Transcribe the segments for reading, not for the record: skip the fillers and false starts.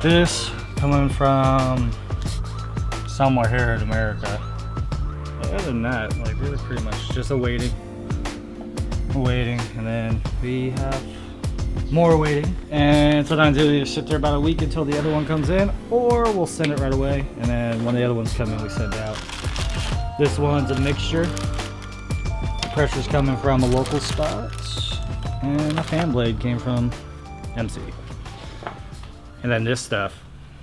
This coming from somewhere here in America. Other than that, like really pretty much just awaiting, and then we have more waiting. And sometimes it'll either sit there about a week until the other one comes in, or we'll send it right away. And then when the other ones come in, we send it out. This one's a mixture. The pressure's coming from a local spot, and a fan blade came from MC. And then this stuff,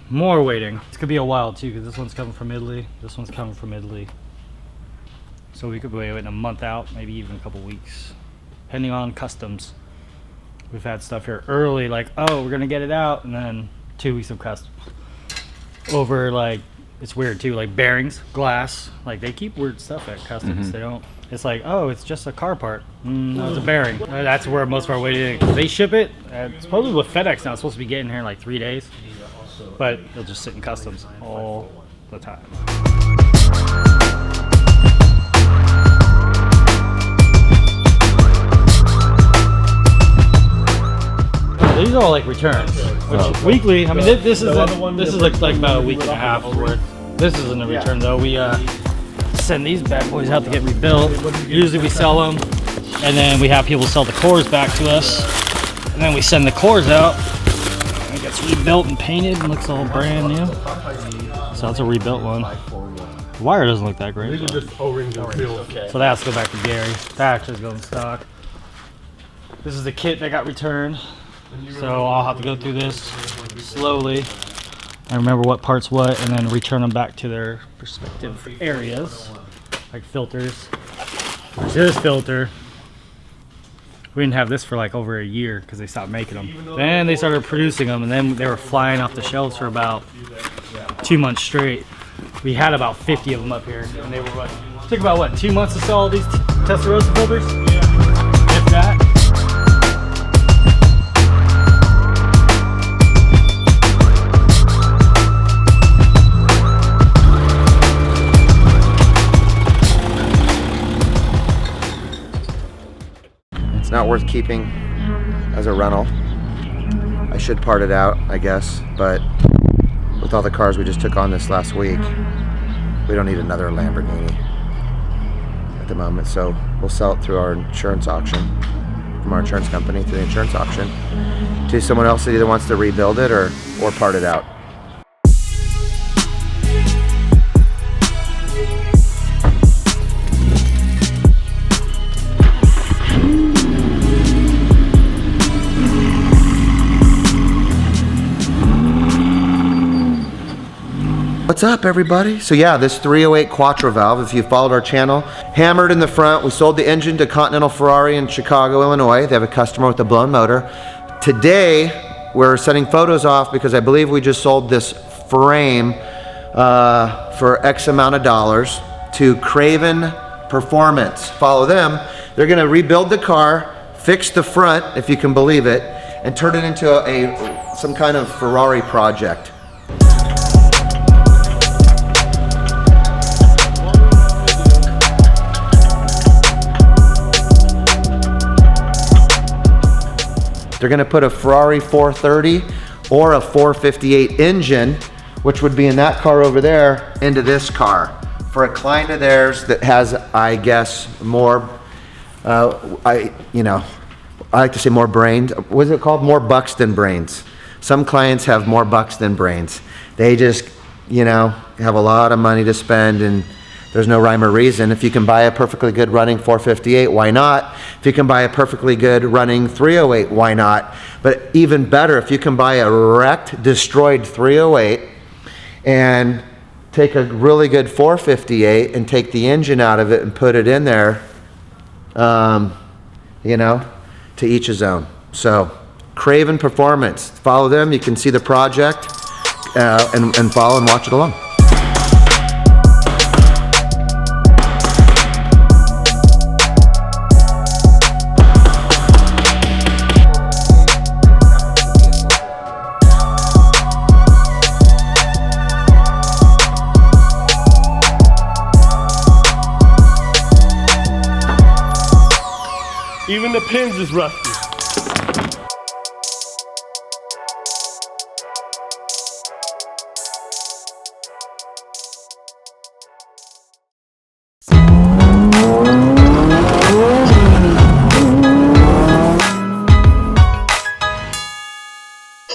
more waiting. It's gonna be a while too, because this one's coming from Italy. This one's coming from Italy. So we could be waiting a month out, maybe even a couple weeks, depending on customs. We've had stuff here early, like, oh, we're gonna get it out, and then 2 weeks of customs. Over, like, it's weird too, like bearings, glass, like they keep weird stuff at customs. They don't, it's like, oh, it's just a car part. No, it's a bearing. That's where most of our waiting is. They ship it, supposedly with FedEx now, it's supposed to be getting here in like 3 days. But they'll just sit in customs all the time. These are all like returns, which weekly. I mean, this is like about a week and a half worth. This isn't a return though. We send these bad boys out to get rebuilt. Usually we sell them, and then we have people sell the cores back to us, and then we send the cores out. And it gets rebuilt and painted and looks all brand new. So that's a rebuilt one. The wire doesn't look that great. These are just O-rings and seals. So that has to go back to Gary. That actually goes in stock. This is the kit that got returned. So I'll have to go through this slowly and remember what part's what, and then return them back to their respective areas, like filters. There's this filter. We didn't have this for like over a year because they stopped making them. Then they started producing them, and then they were flying off the shelves for about 2 months straight. We had about 50 of them up here, and they were what? Took about what, 2 months to sell all these Testarossa filters? If that. It's not worth keeping as a rental. I should part it out, I guess, but with all the cars we just took on this last week, we don't need another Lamborghini at the moment, so we'll sell it through our insurance auction, from our insurance company through the insurance auction, to someone else that either wants to rebuild it or part it out. What's up, everybody? So yeah, this 308 Quattro valve, if you followed our channel, hammered in the front. We sold the engine to Continental Ferrari in Chicago, Illinois. They have a customer with a blown motor. Today, we're sending photos off because I believe we just sold this frame for X amount of dollars to Craven Performance. Follow them. They're gonna rebuild the car, fix the front, if you can believe it, and turn it into some kind of Ferrari project. They're gonna put a Ferrari 430 or a 458 engine, which would be in that car over there, into this car. For a client of theirs that has, I guess, more, I like to say more brains. What is it called? More bucks than brains. Some clients have more bucks than brains. They just, have a lot of money to spend, and there's no rhyme or reason. If you can buy a perfectly good running 458, why not? If you can buy a perfectly good running 308, why not? But even better, if you can buy a wrecked, destroyed 308 and take a really good 458 and take the engine out of it and put it in there, to each his own. So Craven Performance. Follow them. You can see the project and follow and watch it along. Even the pins is rusty.